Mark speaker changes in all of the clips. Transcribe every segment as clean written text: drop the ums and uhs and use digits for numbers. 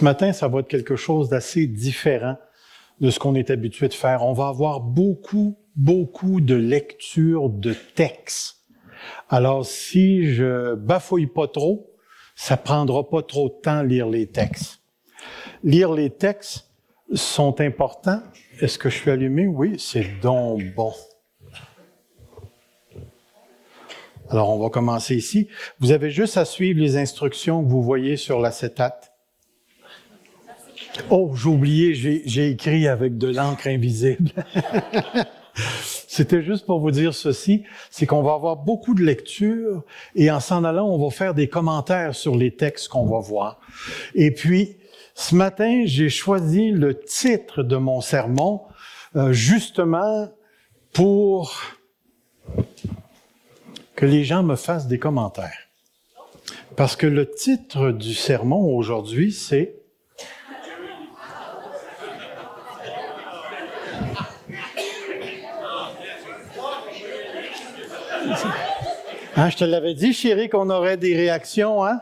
Speaker 1: Ce matin, ça va être quelque chose d'assez différent de ce qu'on est habitué de faire. On va avoir beaucoup de lectures de textes. Alors, si je bafouille pas trop, ça prendra pas trop de temps à lire les textes. Lire les textes sont importants. Est-ce que je suis allumé? Oui, c'est donc bon. Alors, on va commencer ici. Vous avez juste à suivre les instructions que vous voyez sur l'acétate. Oh, j'ai oublié, j'ai écrit avec de l'encre invisible. C'était juste pour vous dire ceci, c'est qu'on va avoir beaucoup de lectures et en s'en allant, on va faire des commentaires sur les textes qu'on va voir. Et puis, ce matin, j'ai choisi le titre de mon sermon justement pour que les gens me fassent des commentaires. Parce que le titre du sermon aujourd'hui, c'est Hein, je te l'avais dit, chérie, qu'on aurait des réactions, hein?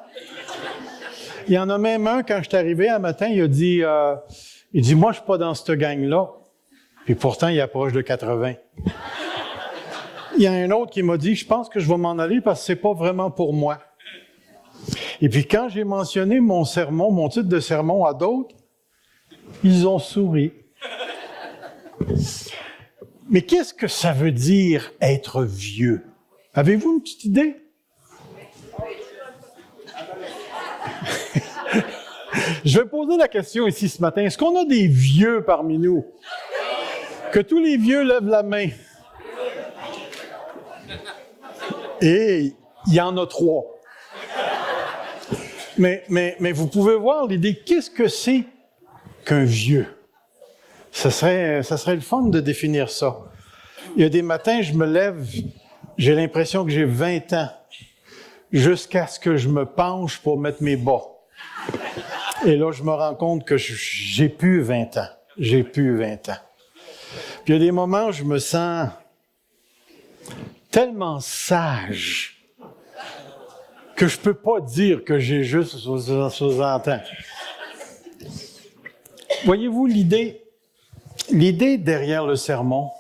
Speaker 1: Il y en a même un, quand je suis arrivé un matin, il dit, moi, je suis pas dans cette gang-là. Puis pourtant, il approche de 80. Il y a un autre qui m'a dit, je pense que je vais m'en aller parce que c'est pas vraiment pour moi. Et puis quand j'ai mentionné mon sermon, mon titre de sermon à d'autres, ils ont souri. Mais qu'est-ce que ça veut dire être vieux? Avez-vous une petite idée? Je vais poser la question ici ce matin. Est-ce qu'on a des vieux parmi nous? Que tous les vieux lèvent la main. Et il y en a 3. Mais vous pouvez voir l'idée. Qu'est-ce que c'est qu'un vieux? Ça serait le fun de définir ça. Il y a des matins, je me lève, j'ai l'impression que j'ai 20 ans, jusqu'à ce que je me penche pour mettre mes bas. Et là, je me rends compte que j'ai plus 20 ans. J'ai plus 20 ans. Puis il y a des moments où je me sens tellement sage que je peux pas dire que j'ai juste 60 ans. Voyez-vous l'idée derrière le sermon,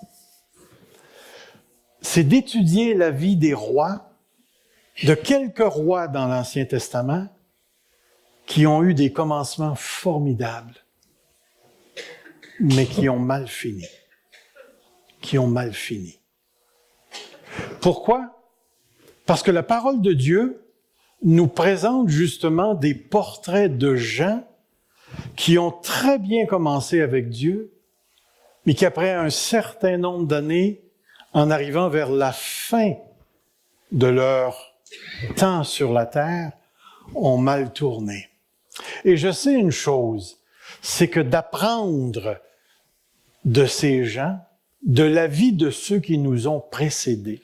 Speaker 1: c'est d'étudier la vie des rois, de quelques rois dans l'Ancien Testament, qui ont eu des commencements formidables, mais qui ont mal fini. Pourquoi? Parce que la parole de Dieu nous présente justement des portraits de gens qui ont très bien commencé avec Dieu, mais qui après un certain nombre d'années, en arrivant vers la fin de leur temps sur la terre, ont mal tourné. Et je sais une chose, c'est que d'apprendre de ces gens, de la vie de ceux qui nous ont précédés,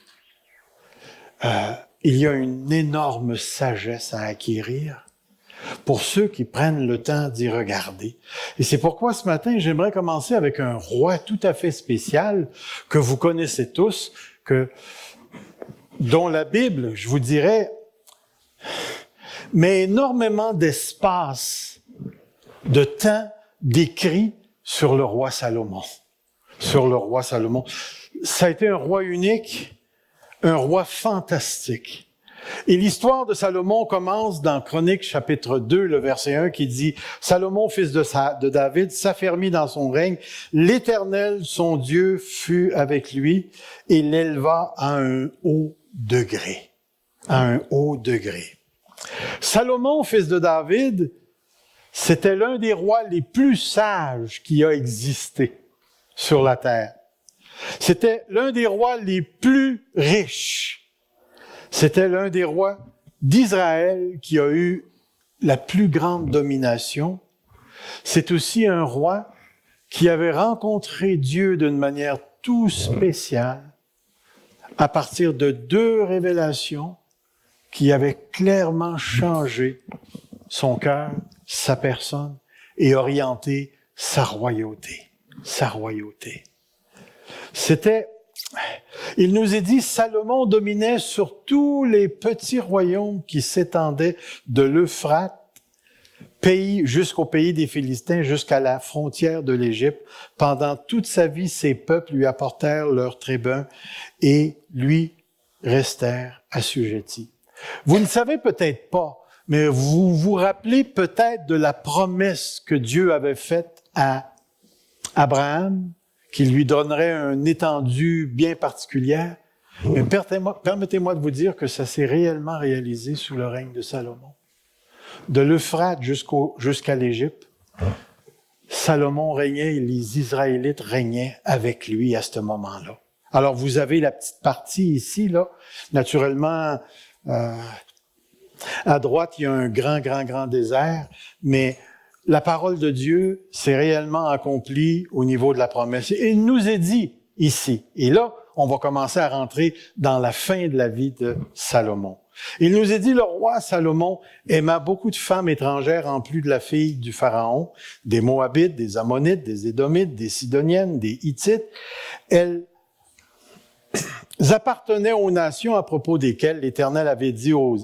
Speaker 1: il y a une énorme sagesse à acquérir pour ceux qui prennent le temps d'y regarder. Et c'est pourquoi ce matin, j'aimerais commencer avec un roi tout à fait spécial que vous connaissez tous, dont la Bible, je vous dirais, met énormément d'espace, de temps d'écrit sur le roi Salomon. Ça a été un roi unique, un roi fantastique. Et l'histoire de Salomon commence dans Chroniques chapitre 2, le verset 1, qui dit « Salomon, fils de David, s'affermit dans son règne. L'Éternel, son Dieu, fut avec lui et l'éleva à un haut degré. » Salomon, fils de David, c'était l'un des rois les plus sages qui a existé sur la terre. C'était l'un des rois les plus riches. C'était l'un des rois d'Israël qui a eu la plus grande domination. C'est aussi un roi qui avait rencontré Dieu d'une manière tout spéciale à partir de 2 révélations qui avaient clairement changé son cœur, sa personne et orienté sa royauté. Il nous est dit, Salomon dominait sur tous les petits royaumes qui s'étendaient de l'Euphrate jusqu'au pays des Philistins, jusqu'à la frontière de l'Égypte. Pendant toute sa vie, ses peuples lui apportèrent leurs trébuns et lui restèrent assujettis. Vous ne savez peut-être pas, mais vous vous rappelez peut-être de la promesse que Dieu avait faite à Abraham, qu'il lui donnerait une étendue bien particulière. Mais permettez-moi de vous dire que ça s'est réellement réalisé sous le règne de Salomon. De l'Euphrate jusqu'à l'Égypte, Salomon régnait et les Israélites régnaient avec lui à ce moment-là. Alors, vous avez la petite partie ici, là. Naturellement, à droite, il y a un grand désert, mais la parole de Dieu s'est réellement accomplie au niveau de la promesse. Et il nous est dit ici. Et là, on va commencer à rentrer dans la fin de la vie de Salomon. Il nous est dit, le roi Salomon aima beaucoup de femmes étrangères en plus de la fille du Pharaon, des Moabites, des Ammonites, des Édomites, des Sidoniennes, des Hittites. Elles appartenaient aux nations à propos desquelles l'Éternel avait dit aux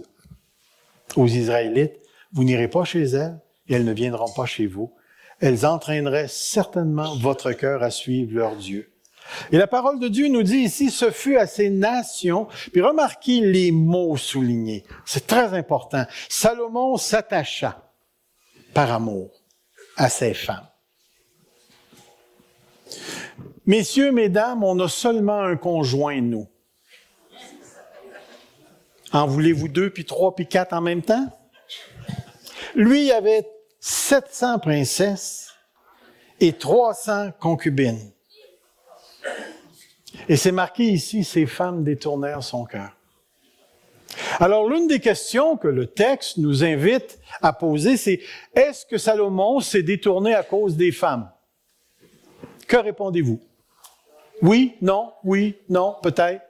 Speaker 1: Israélites, « Vous n'irez pas chez elles et elles ne viendront pas chez vous. Elles entraîneraient certainement votre cœur à suivre leur Dieu. » Et la parole de Dieu nous dit ici, ce fut à ces nations, puis remarquez les mots soulignés, c'est très important. Salomon s'attacha par amour à ces femmes. Messieurs, mesdames, on a seulement un conjoint, nous. En voulez-vous 2, puis 3, puis 4 en même temps? Lui, il avait 700 princesses et 300 concubines. Et c'est marqué ici, ces femmes détournèrent son cœur. Alors, l'une des questions que le texte nous invite à poser, c'est est-ce que Salomon s'est détourné à cause des femmes? Que répondez-vous? Oui, non, peut-être.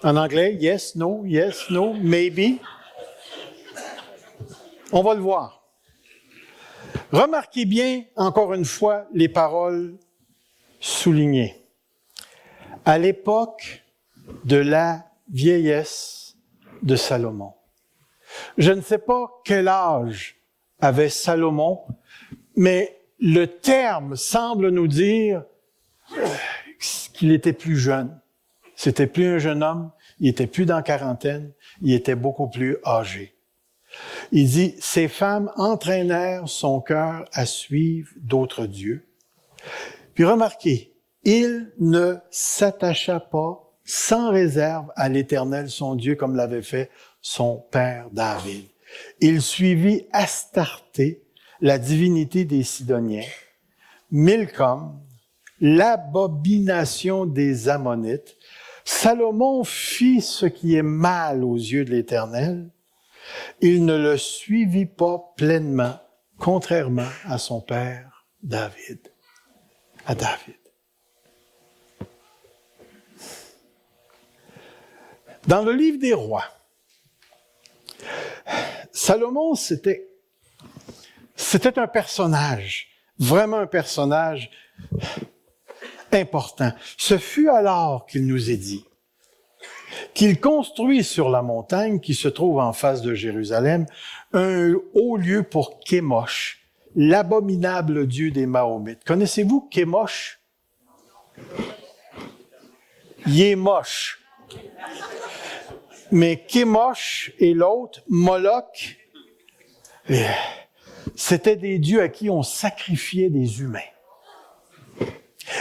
Speaker 1: En anglais, yes, no, maybe. On va le voir. Remarquez bien, encore une fois, les paroles soulignées. À l'époque de la vieillesse de Salomon. Je ne sais pas quel âge avait Salomon, mais le terme semble nous dire qu'il était plus jeune. C'était plus un jeune homme, il était plus dans la quarantaine, il était beaucoup plus âgé. Il dit, ces femmes entraînèrent son cœur à suivre d'autres dieux. Puis remarquez, il ne s'attacha pas sans réserve à l'Éternel, son Dieu, comme l'avait fait son père David. Il suivit Astarté, la divinité des Sidoniens, Milcom, l'abomination des Ammonites. Salomon fit ce qui est mal aux yeux de l'Éternel. Il ne le suivit pas pleinement, contrairement à son père David. À David. Dans le livre des rois, Salomon, c'était un personnage, vraiment un personnage important. Ce fut alors qu'il nous est dit qu'il construit sur la montagne qui se trouve en face de Jérusalem un haut lieu pour Kémosh, l'abominable dieu des Mahomites. Connaissez-vous Kémosh? Il est moche. Mais Kémosh et l'autre, Moloch, c'était des dieux à qui on sacrifiait des humains.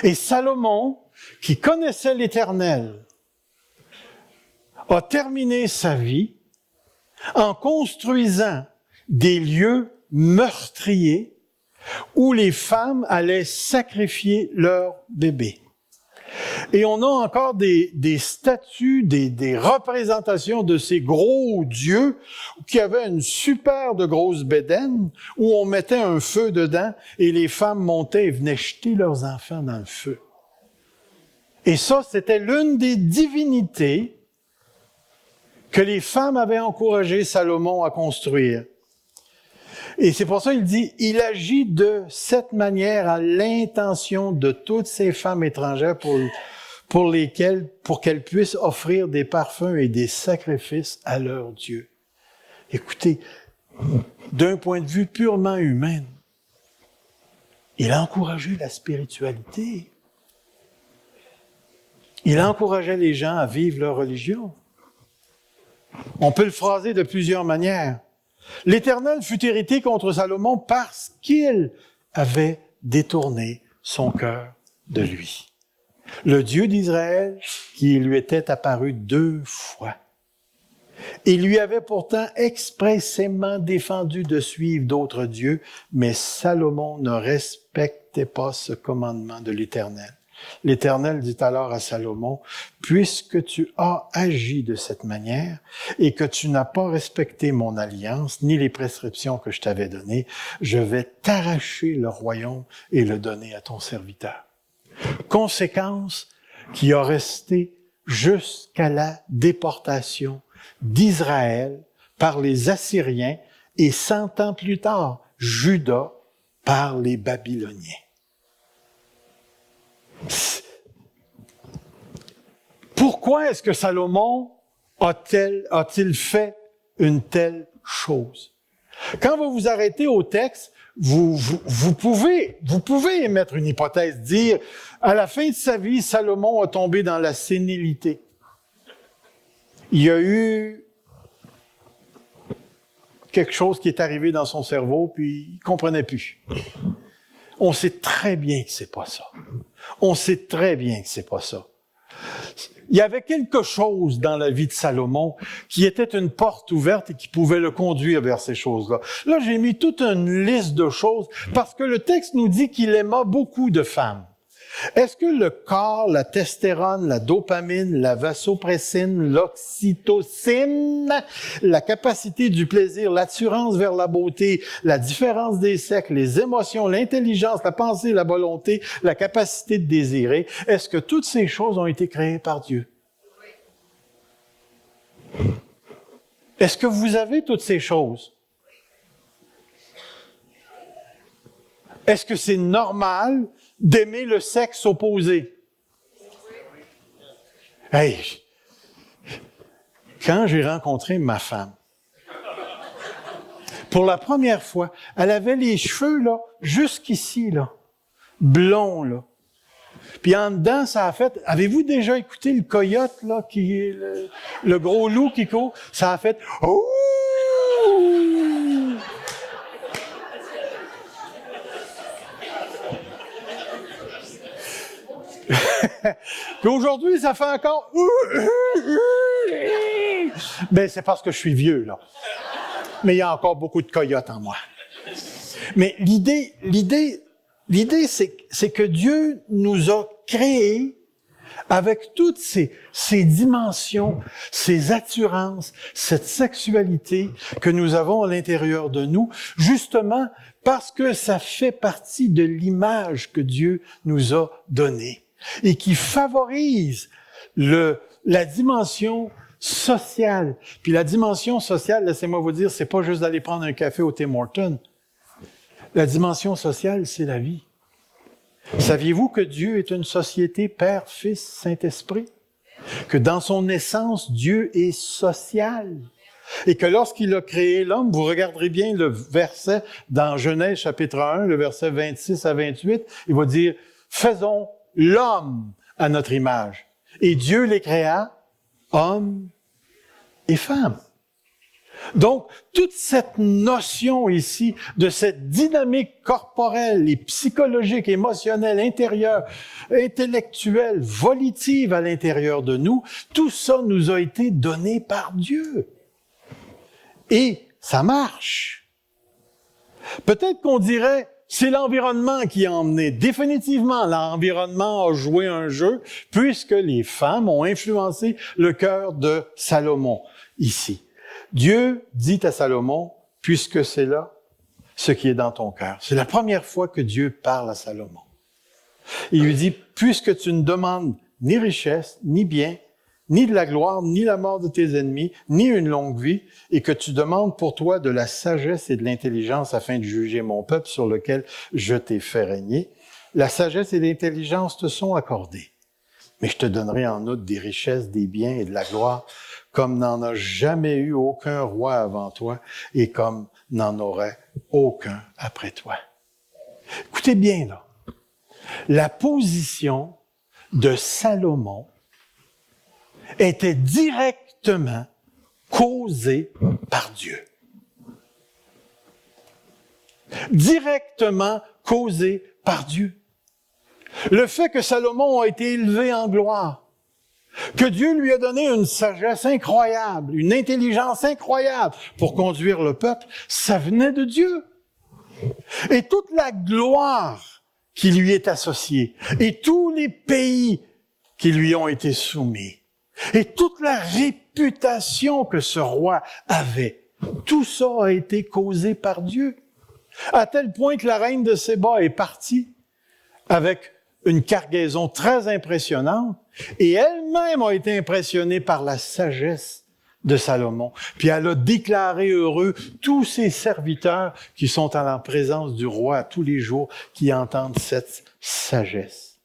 Speaker 1: Et Salomon, qui connaissait l'Éternel, a terminé sa vie en construisant des lieux meurtriers où les femmes allaient sacrifier leurs bébés. Et on a encore des statues, des représentations de ces gros dieux qui avaient une super de grosse bédaine où on mettait un feu dedans et les femmes montaient et venaient jeter leurs enfants dans le feu. Et ça, c'était l'une des divinités que les femmes avaient encouragé Salomon à construire. Et c'est pour ça qu'il dit, il agit de cette manière à l'intention de toutes ces femmes étrangères pour qu'elles puissent offrir des parfums et des sacrifices à leur Dieu. Écoutez, d'un point de vue purement humain, il a encouragé la spiritualité. Il encourageait les gens à vivre leur religion. On peut le phraser de plusieurs manières. L'Éternel fut irrité contre Salomon parce qu'il avait détourné son cœur de lui. Le Dieu d'Israël qui lui était apparu 2 fois. Il lui avait pourtant expressément défendu de suivre d'autres dieux, mais Salomon ne respectait pas ce commandement de l'Éternel. L'Éternel dit alors à Salomon, « Puisque tu as agi de cette manière et que tu n'as pas respecté mon alliance ni les prescriptions que je t'avais données, je vais t'arracher le royaume et le donner à ton serviteur. » Conséquence qui a resté jusqu'à la déportation d'Israël par les Assyriens et 100 ans plus tard, Juda par les Babyloniens. Pourquoi est-ce que Salomon a-t-il fait une telle chose? Quand vous vous arrêtez au texte, vous pouvez émettre une hypothèse, dire, à la fin de sa vie, Salomon a tombé dans la sénilité. Il y a eu quelque chose qui est arrivé dans son cerveau, puis il ne comprenait plus. On sait très bien que c'est pas ça. On sait très bien que c'est pas ça. Il y avait quelque chose dans la vie de Salomon qui était une porte ouverte et qui pouvait le conduire vers ces choses-là. Là, j'ai mis toute une liste de choses parce que le texte nous dit qu'il aima beaucoup de femmes. Est-ce que le corps, la testostérone, la dopamine, la vasopressine, l'oxytocine, la capacité du plaisir, l'attirance vers la beauté, la différence des sexes, les émotions, l'intelligence, la pensée, la volonté, la capacité de désirer, est-ce que toutes ces choses ont été créées par Dieu? Est-ce que vous avez toutes ces choses? Est-ce que c'est normal d'aimer le sexe opposé? Hey, quand j'ai rencontré ma femme, pour la première fois, elle avait les cheveux, là, jusqu'ici, là, blonds, là. Puis en dedans, ça a fait... Avez-vous déjà écouté le coyote, là, qui est le gros loup qui court? Ça a fait... Oh! Puis aujourd'hui, ça fait encore... Ben, c'est parce que je suis vieux, là. Mais il y a encore beaucoup de coyotes en moi. Mais l'idée, c'est que Dieu nous a créés avec toutes ces dimensions, ces attirances, cette sexualité que nous avons à l'intérieur de nous, justement parce que ça fait partie de l'image que Dieu nous a donnée et qui favorise la dimension sociale. Puis la dimension sociale, laissez-moi vous dire, c'est pas juste d'aller prendre un café au Tim Hortons. La dimension sociale, c'est la vie. Saviez-vous que Dieu est une société Père, Fils, Saint-Esprit? Que dans son essence, Dieu est social. Et que lorsqu'il a créé l'homme, vous regarderez bien le verset dans Genèse chapitre 1, le verset 26 à 28, il va dire « Faisons l'homme à notre image. » Et Dieu les créa, hommes et femmes. Donc, toute cette notion ici de cette dynamique corporelle et psychologique, émotionnelle, intérieure, intellectuelle, volitive à l'intérieur de nous, tout ça nous a été donné par Dieu. Et ça marche. Peut-être qu'on dirait, c'est l'environnement qui a emmené. Définitivement, l'environnement a joué un jeu puisque les femmes ont influencé le cœur de Salomon ici. Dieu dit à Salomon, puisque c'est là ce qui est dans ton cœur. C'est la première fois que Dieu parle à Salomon. Il lui dit, puisque tu ne demandes ni richesse, ni bien, ni de la gloire, ni la mort de tes ennemis, ni une longue vie, et que tu demandes pour toi de la sagesse et de l'intelligence afin de juger mon peuple sur lequel je t'ai fait régner, la sagesse et l'intelligence te sont accordées. Mais je te donnerai en outre des richesses, des biens et de la gloire, comme n'en a jamais eu aucun roi avant toi et comme n'en aurait aucun après toi. Écoutez bien, là. La position de Salomon était directement causée par Dieu. Directement causée par Dieu. Le fait que Salomon a été élevé en gloire, que Dieu lui a donné une sagesse incroyable, une intelligence incroyable pour conduire le peuple, ça venait de Dieu. Et toute la gloire qui lui est associée, et tous les pays qui lui ont été soumis, et toute la réputation que ce roi avait, tout ça a été causé par Dieu. À tel point que la reine de Séba est partie avec une cargaison très impressionnante, et elle-même a été impressionnée par la sagesse de Salomon. Puis elle a déclaré heureux tous ses serviteurs qui sont en la présence du roi tous les jours, qui entendent cette sagesse.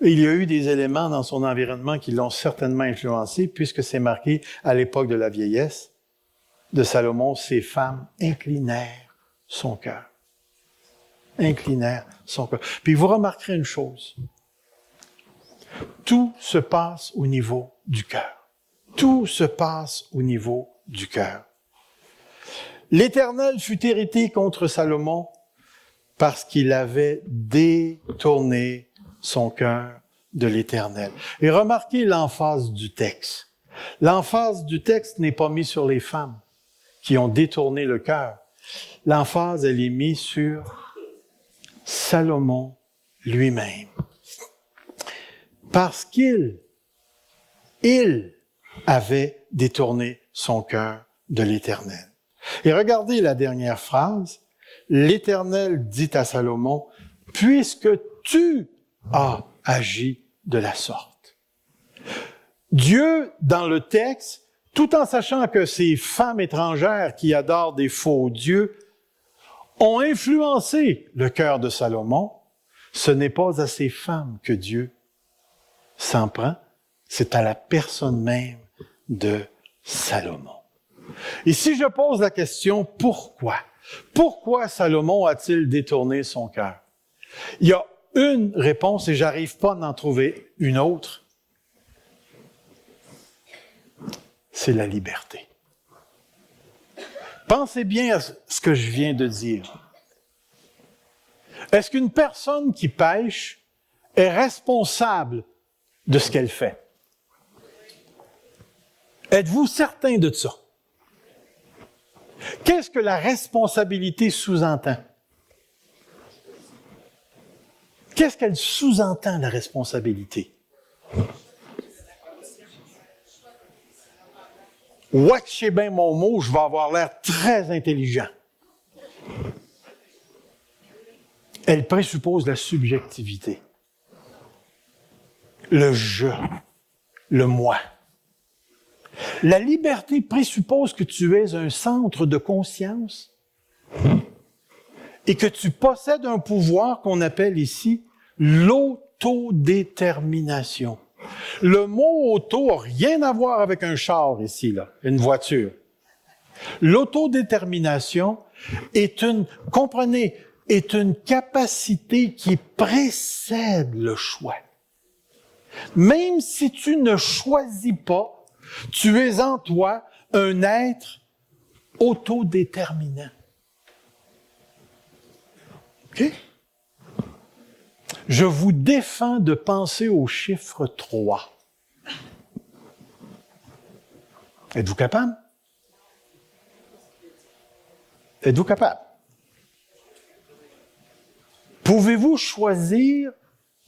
Speaker 1: Il y a eu des éléments dans son environnement qui l'ont certainement influencé, puisque c'est marqué à l'époque de la vieillesse de Salomon, ses femmes inclinèrent son cœur. Inclinèrent son cœur. Puis vous remarquerez une chose. Tout se passe au niveau du cœur. Tout se passe au niveau du cœur. L'Éternel fut irrité contre Salomon parce qu'il avait détourné son cœur de l'Éternel. Et remarquez l'emphase du texte. L'emphase du texte n'est pas mise sur les femmes qui ont détourné le cœur. L'emphase, elle est mise sur Salomon lui-même. Parce qu'il avait détourné son cœur de l'Éternel. Et regardez la dernière phrase. L'Éternel dit à Salomon, « Puisque tu as agi de la sorte. » Dieu, dans le texte, tout en sachant que ces femmes étrangères qui adorent des faux dieux ont influencé le cœur de Salomon, ce n'est pas à ces femmes que Dieu s'en prend, c'est à la personne même de Salomon. Et si je pose la question, pourquoi? Pourquoi Salomon a-t-il détourné son cœur? Il y a une réponse et j'arrive pas à en trouver une autre. C'est la liberté. Pensez bien à ce que je viens de dire. Est-ce qu'une personne qui pêche est responsable de ce qu'elle fait? Êtes-vous certain de ça? Qu'est-ce que la responsabilité sous-entend? Qu'est-ce qu'elle sous-entend, la responsabilité? Watchez bien mon mot, je vais avoir l'air très intelligent. Elle présuppose la subjectivité. Le je, le moi. La liberté présuppose que tu es un centre de conscience et que tu possèdes un pouvoir qu'on appelle ici l'autodétermination. Le mot auto n'a rien à voir avec un char ici, là, une voiture. L'autodétermination est est une capacité qui précède le choix. Même si tu ne choisis pas, tu es en toi un être autodéterminant. OK? Je vous défends de penser au chiffre 3. Êtes-vous capable? Êtes-vous capable? Pouvez-vous choisir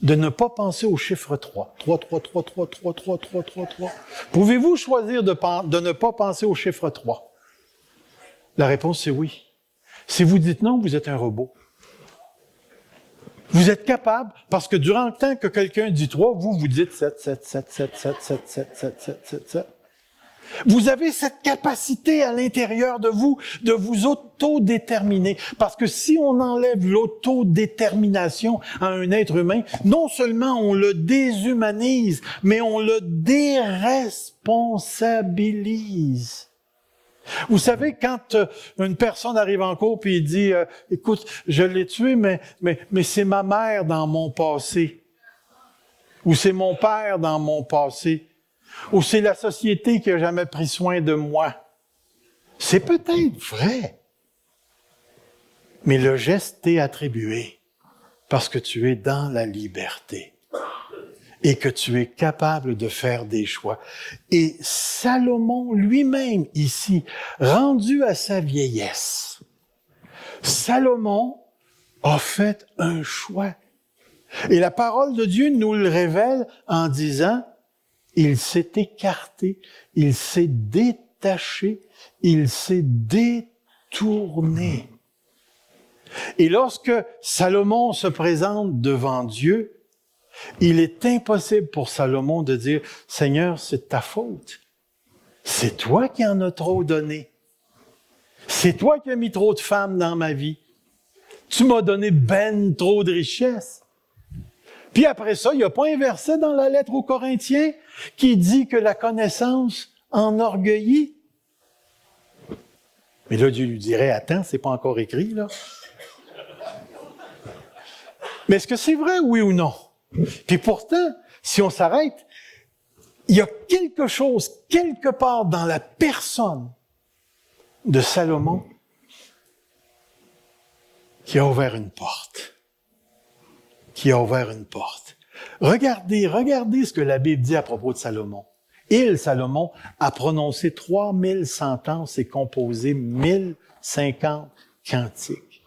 Speaker 1: de ne pas penser au chiffre 3? 3, 3, 3, 3, 3, 3, 3, 3, 3. Pouvez-vous choisir de ne pas penser au chiffre 3? La réponse, c'est oui. Si vous dites non, vous êtes un robot. Vous êtes capable, parce que durant le temps que quelqu'un dit 3, vous dites 7, 7, 7, 7, 7, 7, 7, 7, 7, 7, 7. Vous avez cette capacité à l'intérieur de vous autodéterminer. Parce que si on enlève l'autodétermination à un être humain, non seulement on le déshumanise, mais on le déresponsabilise. Vous savez, quand une personne arrive en cours puis il dit « Écoute, je l'ai tué, mais c'est ma mère dans mon passé. » Ou c'est mon père dans mon passé. Ou c'est la société qui n'a jamais pris soin de moi. C'est peut-être vrai. Mais le geste t'est attribué parce que tu es dans la liberté et que tu es capable de faire des choix. Et Salomon lui-même ici, rendu à sa vieillesse, Salomon a fait un choix. Et la parole de Dieu nous le révèle en disant, il s'est écarté, il s'est détaché, il s'est détourné. Et lorsque Salomon se présente devant Dieu, il est impossible pour Salomon de dire, « Seigneur, c'est de ta faute. C'est toi qui en as trop donné. C'est toi qui as mis trop de femmes dans ma vie. Tu m'as donné ben trop de richesses. » Puis après ça, il n'y a pas un verset dans la lettre aux Corinthiens qui dit que la connaissance enorgueillit. Mais là, Dieu lui dirait, attends, c'est pas encore écrit, là. Mais est-ce que c'est vrai, oui ou non? Puis pourtant, si on s'arrête, il y a quelque chose, quelque part dans la personne de Salomon qui a ouvert une porte. Qui a ouvert une porte. Regardez ce que la Bible dit à propos de Salomon. Il, Salomon, a prononcé 3000 sentences et composé 1050 cantiques,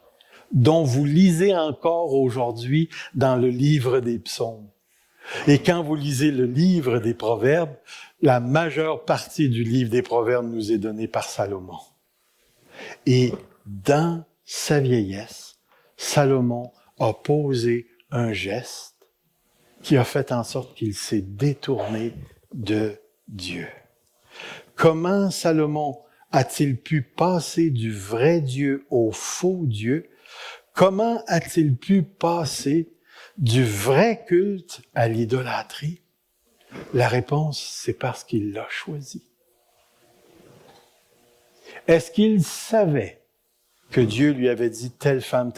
Speaker 1: dont vous lisez encore aujourd'hui dans le livre des psaumes. Et quand vous lisez le livre des Proverbes, la majeure partie du livre des Proverbes nous est donnée par Salomon. Et dans sa vieillesse, Salomon a posé un geste qui a fait en sorte qu'il s'est détourné de Dieu. Comment Salomon a-t-il pu passer du vrai Dieu au faux Dieu? Comment a-t-il pu passer du vrai culte à l'idolâtrie? La réponse, c'est parce qu'il l'a choisi. Est-ce qu'il savait que Dieu lui avait dit telle femme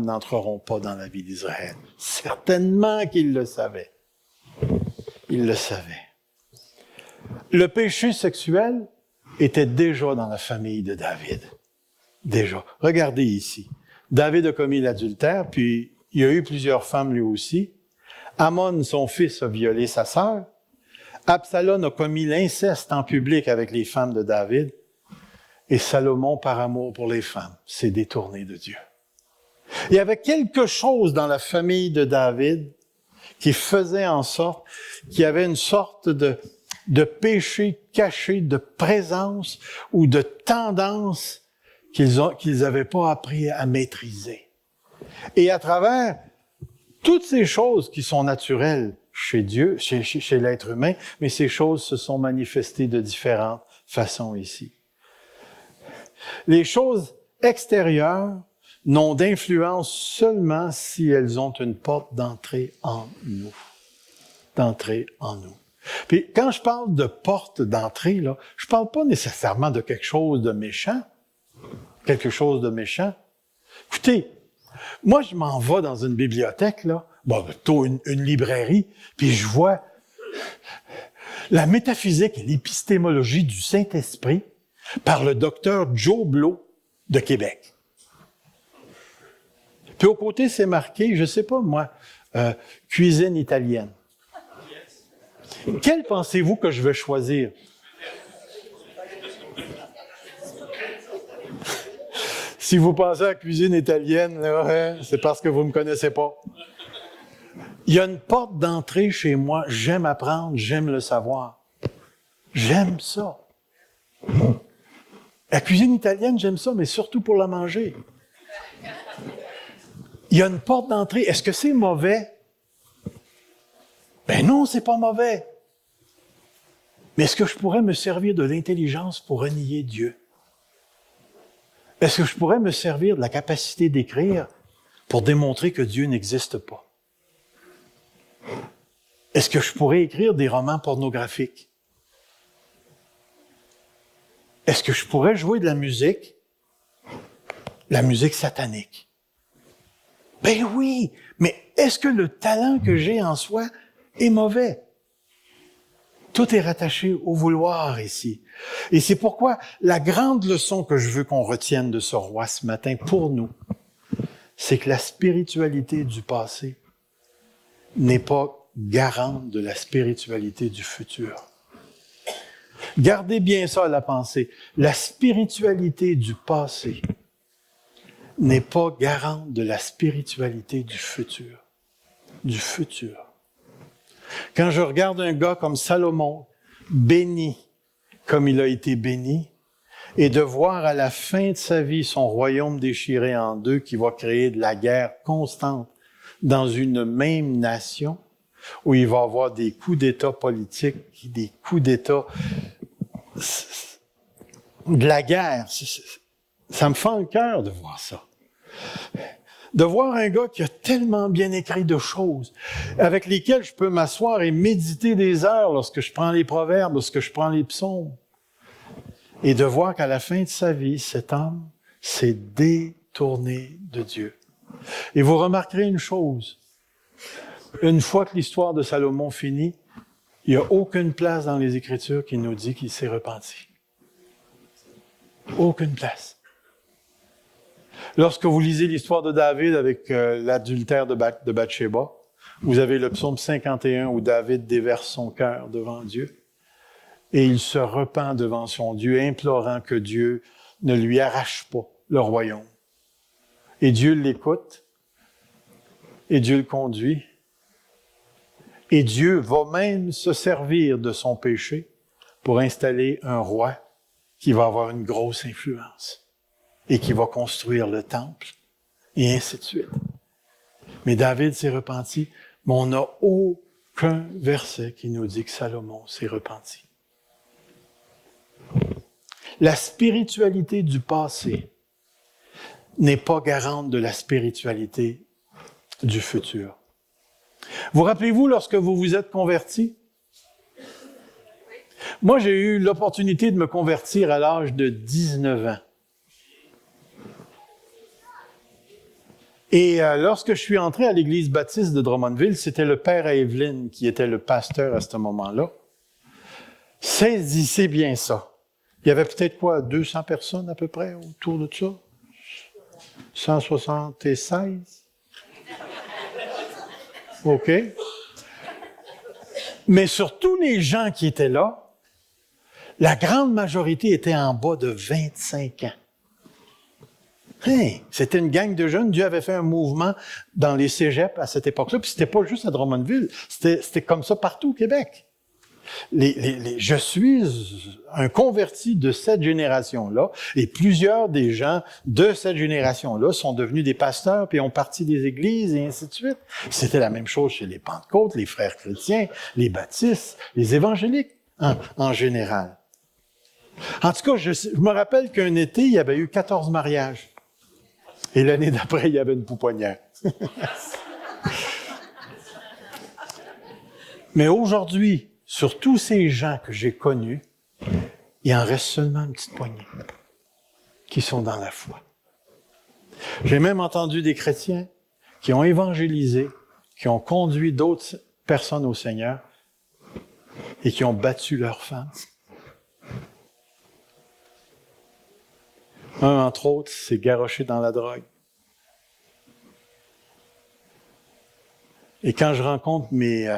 Speaker 1: n'entreront pas dans la vie d'Israël? Certainement qu'il le savait. Il le savait. Le péché sexuel était déjà dans la famille de David. Déjà. Regardez ici. David a commis l'adultère, puis il y a eu plusieurs femmes lui aussi. Amnon, son fils, a violé sa sœur. Absalom a commis l'inceste en public avec les femmes de David. Et Salomon, par amour pour les femmes, s'est détourné de Dieu. Il y avait quelque chose dans la famille de David qui faisait en sorte qu'il y avait une sorte de péché caché, de présence ou de tendance qu'ils n'avaient pas appris à maîtriser. Et à travers toutes ces choses qui sont naturelles chez Dieu, chez l'être humain, mais ces choses se sont manifestées de différentes façons ici. Les choses extérieures n'ont d'influence seulement si elles ont une porte d'entrée en nous. D'entrée en nous. Puis quand je parle de porte d'entrée, là, je parle pas nécessairement de quelque chose de méchant. Quelque chose de méchant. Écoutez, moi je m'en vais dans une bibliothèque, là, plutôt une librairie, puis je vois la métaphysique et l'épistémologie du Saint-Esprit par le docteur Joe Blow de Québec. Puis au côté, c'est marqué, je sais pas moi, cuisine italienne. Quelle pensez-vous que je vais choisir? Si vous pensez à la cuisine italienne, là, c'est parce que vous me connaissez pas. Il y a une porte d'entrée chez moi. J'aime apprendre, j'aime le savoir. J'aime ça. La cuisine italienne, j'aime ça, mais surtout pour la manger. Il y a une porte d'entrée. Est-ce que c'est mauvais? Ben non, c'est pas mauvais. Mais est-ce que je pourrais me servir de l'intelligence pour renier Dieu? Est-ce que je pourrais me servir de la capacité d'écrire pour démontrer que Dieu n'existe pas? Est-ce que je pourrais écrire des romans pornographiques? Est-ce que je pourrais jouer de la musique satanique? Ben oui, mais est-ce que le talent que j'ai en soi est mauvais? Tout est rattaché au vouloir ici. Et c'est pourquoi la grande leçon que je veux qu'on retienne de ce roi ce matin pour nous, c'est que la spiritualité du passé n'est pas garante de la spiritualité du futur. Gardez bien ça à la pensée. La spiritualité du passé n'est pas garante de la spiritualité du futur. Du futur. Quand je regarde un gars comme Salomon, béni comme il a été béni, et de voir à la fin de sa vie son royaume déchiré en deux, qui va créer de la guerre constante dans une même nation, où il va avoir des coups d'État politiques, des coups d'État de la guerre. Ça me fend le cœur de voir ça. De voir un gars qui a tellement bien écrit de choses, avec lesquelles je peux m'asseoir et méditer des heures lorsque je prends les proverbes, lorsque je prends les psaumes. Et de voir qu'à la fin de sa vie, cet homme s'est détourné de Dieu. Et vous remarquerez une chose. Une fois que l'histoire de Salomon finit, il n'y a aucune place dans les Écritures qui nous dit qu'il s'est repenti. Aucune place. Lorsque vous lisez l'histoire de David avec l'adultère de Bathsheba, vous avez le psaume 51 où David déverse son cœur devant Dieu et il se repent devant son Dieu, implorant que Dieu ne lui arrache pas le royaume. Et Dieu l'écoute et Dieu le conduit. Et Dieu va même se servir de son péché pour installer un roi qui va avoir une grosse influence et qui va construire le temple, et ainsi de suite. Mais David s'est repenti, mais on n'a aucun verset qui nous dit que Salomon s'est repenti. La spiritualité du passé n'est pas garante de la spiritualité du futur. Vous rappelez-vous lorsque vous vous êtes converti? Moi, j'ai eu l'opportunité de me convertir à l'âge de 19 ans. Et lorsque je suis entré à l'église baptiste de Drummondville, c'était le père Evelyn qui était le pasteur à ce moment-là. Saisissez bien ça. Il y avait peut-être 200 personnes à peu près autour de ça? 176? OK. Mais sur tous les gens qui étaient là, la grande majorité était en bas de 25 ans. Hey, c'était une gang de jeunes. Dieu avait fait un mouvement dans les cégeps à cette époque-là. Puis c'était pas juste à Drummondville. C'était comme ça partout au Québec. Je suis un converti de cette génération-là. Et plusieurs des gens de cette génération-là sont devenus des pasteurs puis ont parti des églises et ainsi de suite. C'était la même chose chez les Pentecôtes, les frères chrétiens, les baptistes, les évangéliques en général. En tout cas, je me rappelle qu'un été, il y avait eu 14 mariages. Et l'année d'après, il y avait une pouponnière. Mais aujourd'hui, sur tous ces gens que j'ai connus, il en reste seulement une petite poignée qui sont dans la foi. J'ai même entendu des chrétiens qui ont évangélisé, qui ont conduit d'autres personnes au Seigneur et qui ont battu leurs femmes. Un, entre autres, s'est garoché dans la drogue. Et quand je rencontre mes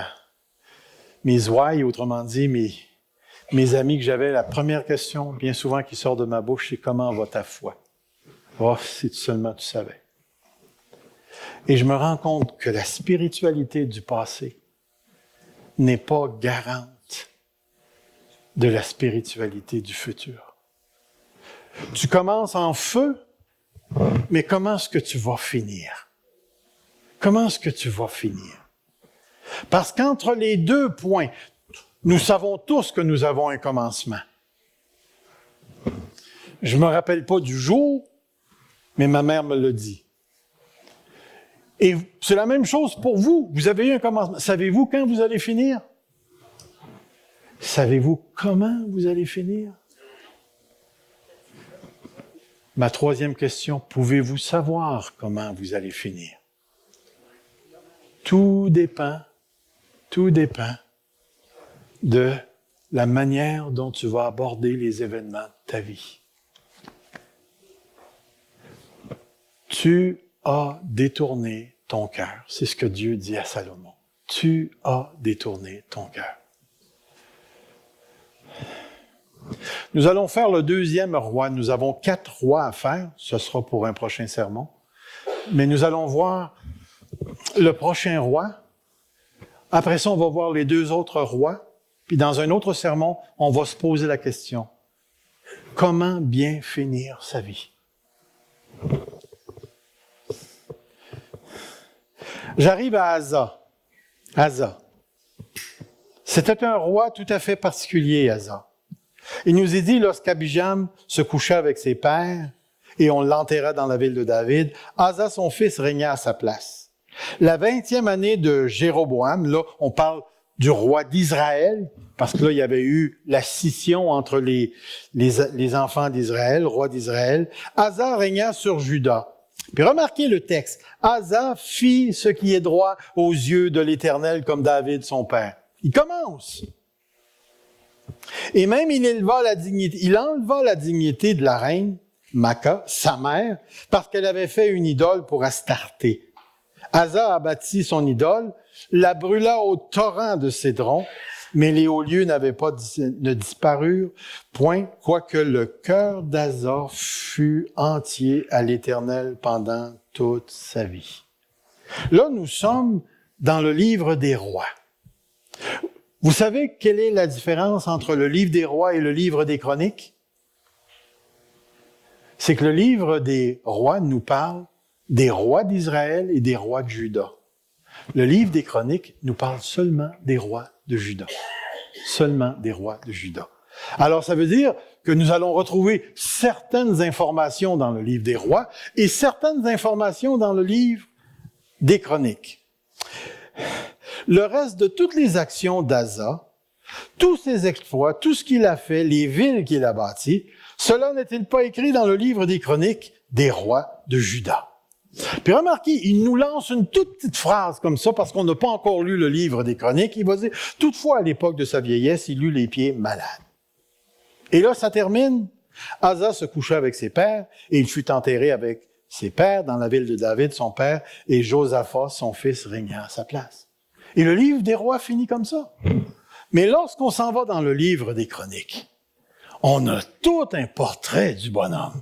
Speaker 1: ouailles, autrement dit, mes amis que j'avais, la première question, bien souvent, qui sort de ma bouche, c'est « Comment va ta foi? » Oh, si seulement tu savais. Et je me rends compte que la spiritualité du passé n'est pas garante de la spiritualité du futur. Tu commences en feu, mais comment est-ce que tu vas finir? Comment est-ce que tu vas finir? Parce qu'entre les deux points, Nous savons tous que nous avons un commencement. Je me rappelle pas du jour, mais ma mère me l'a dit. Et c'est la même chose pour vous. Vous avez eu un commencement. Savez-vous quand vous allez finir? Savez-vous comment vous allez finir? Ma troisième question, pouvez-vous savoir comment vous allez finir? Tout dépend de la manière dont tu vas aborder les événements de ta vie. Tu as détourné ton cœur. C'est ce que Dieu dit à Salomon. Tu as détourné ton cœur. Nous allons faire le deuxième roi. Nous avons 4 rois à faire. Ce sera pour un prochain sermon. Mais nous allons voir le prochain roi. Après ça, on va voir les 2 autres rois. Puis dans un autre sermon, on va se poser la question. Comment bien finir sa vie? J'arrive à Asa. Asa. C'était un roi tout à fait particulier, Asa. Il nous est dit, lorsqu'Abijam se coucha avec ses pères et on l'enterra dans la ville de David, Asa, son fils, régna à sa place. La 20e année de Jéroboam, là, on parle du roi d'Israël, parce que là, il y avait eu la scission entre les enfants d'Israël, roi d'Israël. Asa régna sur Juda. Puis remarquez le texte. Asa fit ce qui est droit aux yeux de l'Éternel comme David, son père. Il commence. Et même il enleva la dignité de la reine, Maca, sa mère, parce qu'elle avait fait une idole pour Astarté. Asa abattit son idole, la brûla au torrent de Cédron, mais les hauts lieux ne disparurent point, quoique le cœur d'Asa fut entier à l'Éternel pendant toute sa vie. Là, nous sommes dans le livre des rois. Vous savez quelle est la différence entre le livre des rois et le livre des chroniques? C'est que le livre des rois nous parle des rois d'Israël et des rois de Juda. Le livre des chroniques nous parle seulement des rois de Juda. Seulement des rois de Juda. Alors, ça veut dire que nous allons retrouver certaines informations dans le livre des rois et certaines informations dans le livre des chroniques. Le reste de toutes les actions d'Asa, tous ses exploits, tout ce qu'il a fait, les villes qu'il a bâties, cela n'est-il pas écrit dans le livre des chroniques des rois de Juda? Puis remarquez, il nous lance une toute petite phrase comme ça, parce qu'on n'a pas encore lu le livre des chroniques. Il va dire, toutefois, à l'époque de sa vieillesse, il eut les pieds malades. Et là, ça termine. Asa se coucha avec ses pères, et il fut enterré avec ses pères dans la ville de David, son père, et Josaphat, son fils, régna à sa place. Et le livre des rois finit comme ça. Mais lorsqu'on s'en va dans le livre des chroniques, on a tout un portrait du bonhomme.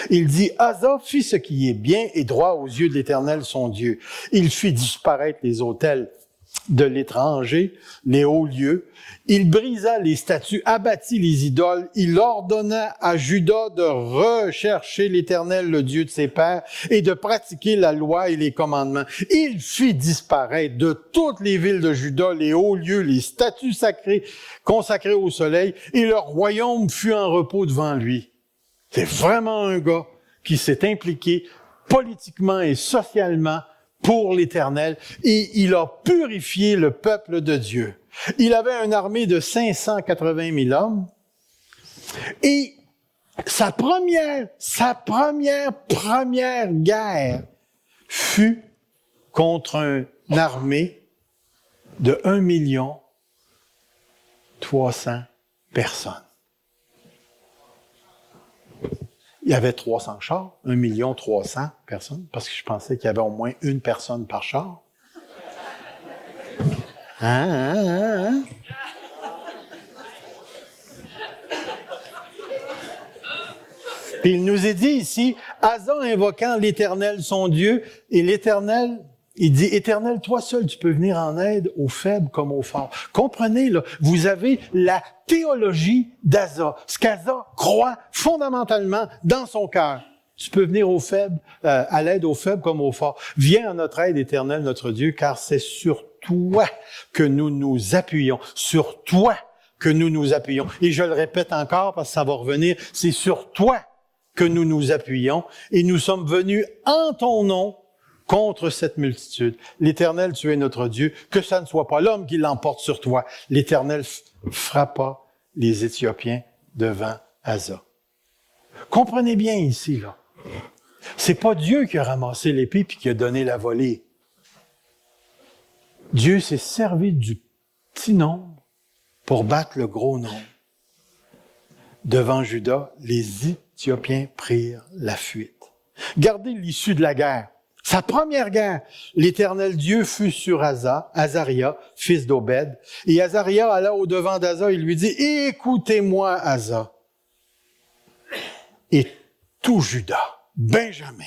Speaker 1: Il dit, Asa fit ce qui est bien et droit aux yeux de l'Éternel, son Dieu. Il fit disparaître les autels de l'étranger, les hauts lieux. Il brisa les statues, abattit les idoles. Il ordonna à Juda de rechercher l'Éternel, le Dieu de ses pères, et de pratiquer la loi et les commandements. Il fit disparaître de toutes les villes de Juda les hauts lieux, les statues sacrées, consacrées au soleil, et leur royaume fut en repos devant lui. C'est vraiment un gars qui s'est impliqué politiquement et socialement pour l'Éternel, et il a purifié le peuple de Dieu. Il avait une armée de 580 000 hommes, et sa première guerre fut contre une armée de 1 300 000 personnes. Il y avait 300 chars, 1 300 000 personnes, parce que je pensais qu'il y avait au moins une personne par char. Hein? Puis il nous est dit ici, Asa invoquant l'Éternel, son Dieu, et l'Éternel, il dit, Éternel, toi seul, tu peux venir en aide aux faibles comme aux forts. Comprenez, là, vous avez la théologie d'Asa, ce qu'Asa croit fondamentalement dans son cœur. Tu peux venir aux faibles, à l'aide aux faibles comme aux forts. Viens à notre aide, Éternel, notre Dieu, car c'est sur toi que nous nous appuyons. Sur toi que nous nous appuyons. Et je le répète encore parce que ça va revenir. C'est sur toi que nous nous appuyons. Et nous sommes venus en ton nom contre cette multitude. L'Éternel, tu es notre Dieu. Que ça ne soit pas l'homme qui l'emporte sur toi. L'Éternel frappa les Éthiopiens devant Asa. Comprenez bien ici, là. C'est pas Dieu qui a ramassé l'épée puis qui a donné la volée. Dieu s'est servi du petit nombre pour battre le gros nombre. Devant Juda, les Éthiopiens prirent la fuite. Gardez l'issue de la guerre. Sa première guerre, l'Éternel Dieu fut sur Azaria, fils d'Obed, et Azaria alla au-devant d'Asa et lui dit, « Écoutez-moi, Asa, et tout Juda, Benjamin,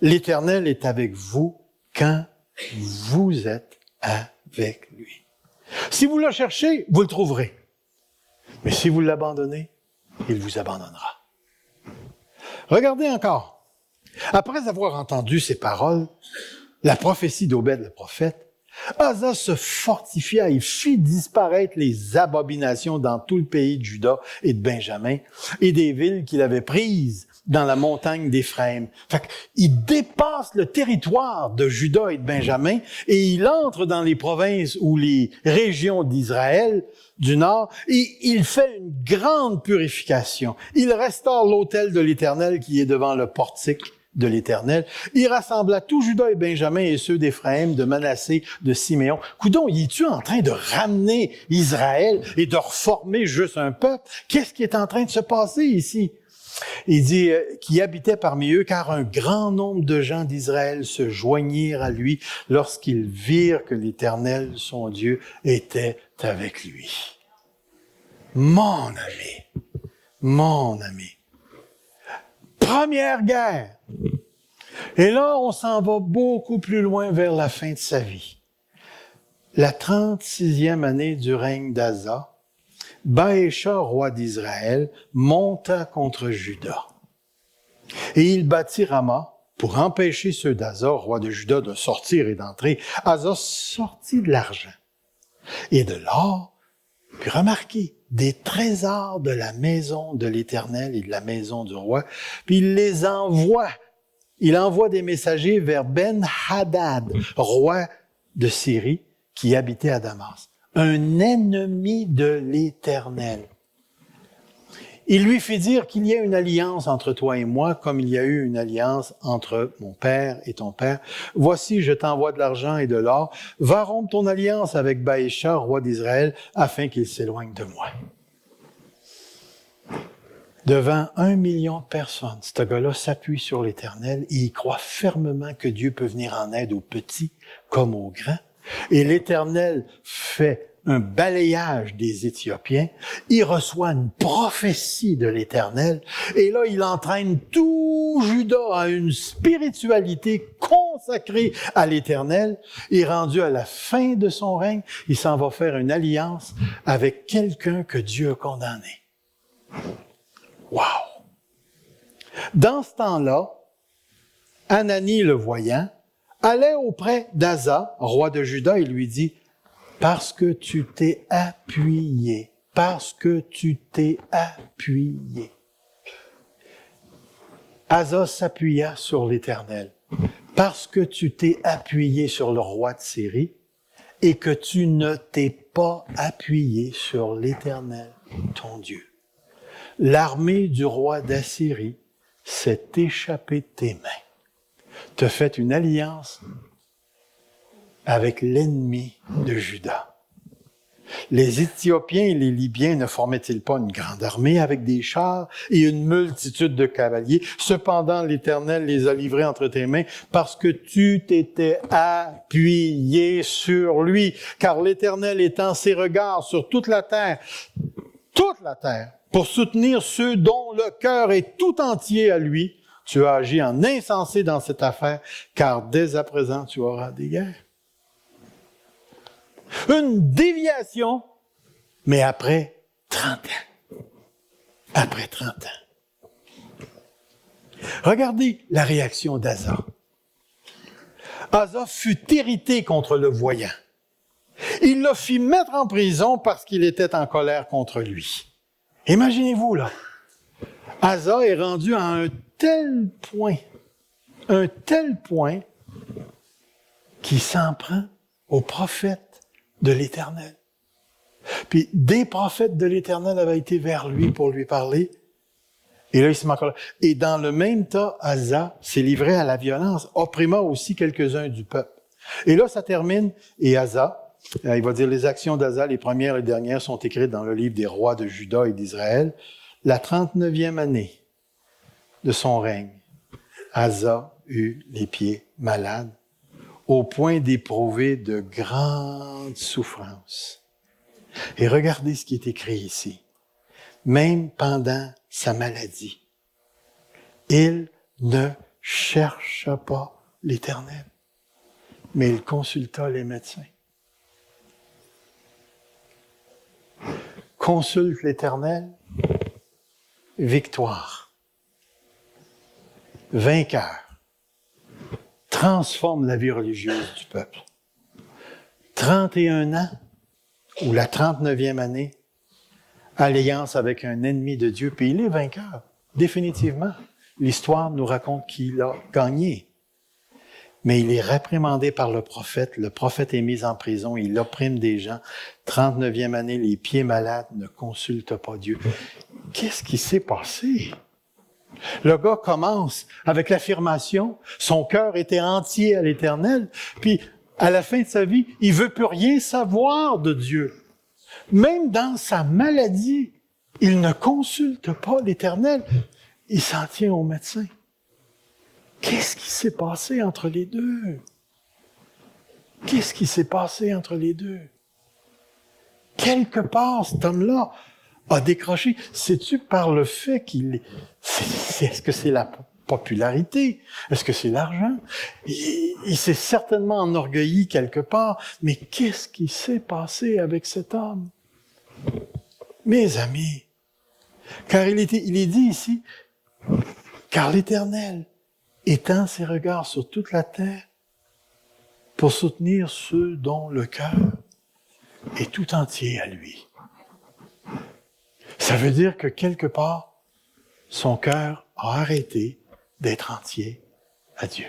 Speaker 1: l'Éternel est avec vous quand vous êtes avec lui. Si vous le cherchez, vous le trouverez. Mais si vous l'abandonnez, il vous abandonnera. » Regardez encore. Après avoir entendu ces paroles, la prophétie d'Obed le prophète, Asa se fortifia et fit disparaître les abominations dans tout le pays de Juda et de Benjamin et des villes qu'il avait prises dans la montagne d'Éphraïm. Fait qu'il dépasse le territoire de Juda et de Benjamin et il entre dans les provinces ou les régions d'Israël du nord et il fait une grande purification. Il restaure l'autel de l'Éternel qui est devant le portique de l'Éternel. Il rassembla tout Juda et Benjamin et ceux d'Éphraïm, de Manassé, de Siméon. Coudon, il est-tu en train de ramener Israël et de reformer juste un peuple? Qu'est-ce qui est en train de se passer ici? Il dit qui habitait parmi eux, car un grand nombre de gens d'Israël se joignirent à lui lorsqu'ils virent que l'Éternel, son Dieu, était avec lui. Mon ami, première guerre. Et là, on s'en va beaucoup plus loin vers la fin de sa vie. La 36e année du règne d'Asa, Baécha, roi d'Israël, monta contre Juda. Et il bâtit Rama pour empêcher ceux d'Asa, roi de Juda, de sortir et d'entrer. Asa sortit de l'argent et de l'or, puis remarquez, des trésors de la maison de l'Éternel et de la maison du roi, puis il les envoie. Il envoie des messagers vers Ben-Hadad, roi de Syrie, qui habitait à Damas, un ennemi de l'Éternel. Il lui fait dire qu'il y a une alliance entre toi et moi, comme il y a eu une alliance entre mon père et ton père. Voici, je t'envoie de l'argent et de l'or. Va rompre ton alliance avec Baécha, roi d'Israël, afin qu'il s'éloigne de moi. Devant 1 million de personnes, ce gars-là s'appuie sur l'Éternel et il croit fermement que Dieu peut venir en aide aux petits comme aux grands. Et l'Éternel fait un balayage des Éthiopiens. Il reçoit une prophétie de l'Éternel. Et là, il entraîne tout Juda à une spiritualité consacrée à l'Éternel. Et rendu à la fin de son règne, il s'en va faire une alliance avec quelqu'un que Dieu a condamné. Wow! Dans ce temps-là, Anani, le voyant, allait auprès d'Asa, roi de Juda, et lui dit, « Parce que tu t'es appuyé, parce que tu t'es appuyé. » Asa s'appuya sur l'Éternel, parce que tu t'es appuyé sur le roi de Syrie, et que tu ne t'es pas appuyé sur l'Éternel, ton Dieu. L'armée du roi d'Assyrie s'est échappée de tes mains. Tu as fait une alliance avec l'ennemi de Juda. Les Éthiopiens et les Libyens ne formaient-ils pas une grande armée avec des chars et une multitude de cavaliers? Cependant, l'Éternel les a livrés entre tes mains parce que tu t'étais appuyé sur lui, car l'Éternel étend ses regards sur toute la terre, pour soutenir ceux dont le cœur est tout entier à lui. Tu as agi en insensé dans cette affaire, car dès à présent, tu auras des guerres. Une déviation, mais après 30 ans. Après 30 ans. Regardez la réaction d'Asa. Asa fut irrité contre le voyant. Il l'a fit mettre en prison parce qu'il était en colère contre lui. Imaginez-vous, là. Asa est rendu à un tel point qu'il s'en prend aux prophètes de l'Éternel. Puis des prophètes de l'Éternel avaient été vers lui pour lui parler. Et là, il se met en colère. Et dans le même temps, Asa s'est livré à la violence, opprimant aussi quelques-uns du peuple. Et là, ça termine. Et Asa, il va dire les actions d'Asa, les premières et les dernières, sont écrites dans le livre des rois de Juda et d'Israël. La 39e année de son règne, Asa eut les pieds malades, au point d'éprouver de grandes souffrances. Et regardez ce qui est écrit ici. Même pendant sa maladie, il ne chercha pas l'Éternel, mais il consulta les médecins. Consulte l'Éternel, victoire, vainqueur, transforme la vie religieuse du peuple. 31 ans, ou la 39e année, alliance avec un ennemi de Dieu, puis il est vainqueur, définitivement. L'histoire nous raconte qu'il a gagné. Mais il est réprimandé par le prophète est mis en prison, il opprime des gens. 39e année, les pieds malades, ne consulte pas Dieu. Qu'est-ce qui s'est passé? Le gars commence avec l'affirmation, son cœur était entier à l'Éternel, puis à la fin de sa vie, il veut plus rien savoir de Dieu. Même dans sa maladie, il ne consulte pas l'Éternel. Il s'en tient au médecin. Qu'est-ce qui s'est passé entre les deux? Qu'est-ce qui s'est passé entre les deux? Quelque part, cet homme-là a décroché. C'est-tu par le fait est-ce que c'est la popularité? Est-ce que c'est l'argent? Il s'est certainement enorgueilli quelque part, mais qu'est-ce qui s'est passé avec cet homme? Mes amis, car il est dit ici, car l'Éternel étend ses regards sur toute la terre pour soutenir ceux dont le cœur est tout entier à lui. Ça veut dire que quelque part, son cœur a arrêté d'être entier à Dieu.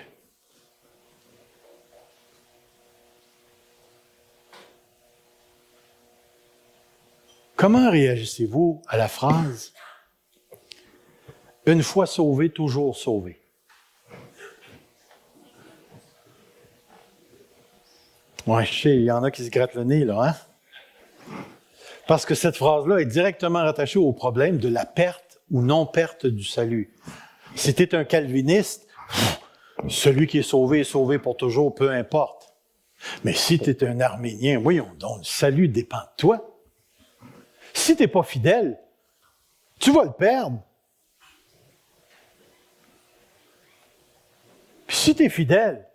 Speaker 1: Comment réagissez-vous à la phrase « Une fois sauvé, toujours sauvé » ? Ouais, je sais, il y en a qui se grattent le nez, là, hein? Parce que cette phrase-là est directement rattachée au problème de la perte ou non-perte du salut. Si tu es un calviniste, celui qui est sauvé pour toujours, peu importe. Mais si tu es un arménien, voyons donc, le salut dépend de toi. Si tu n'es pas fidèle, tu vas le perdre. Puis si tu es fidèle,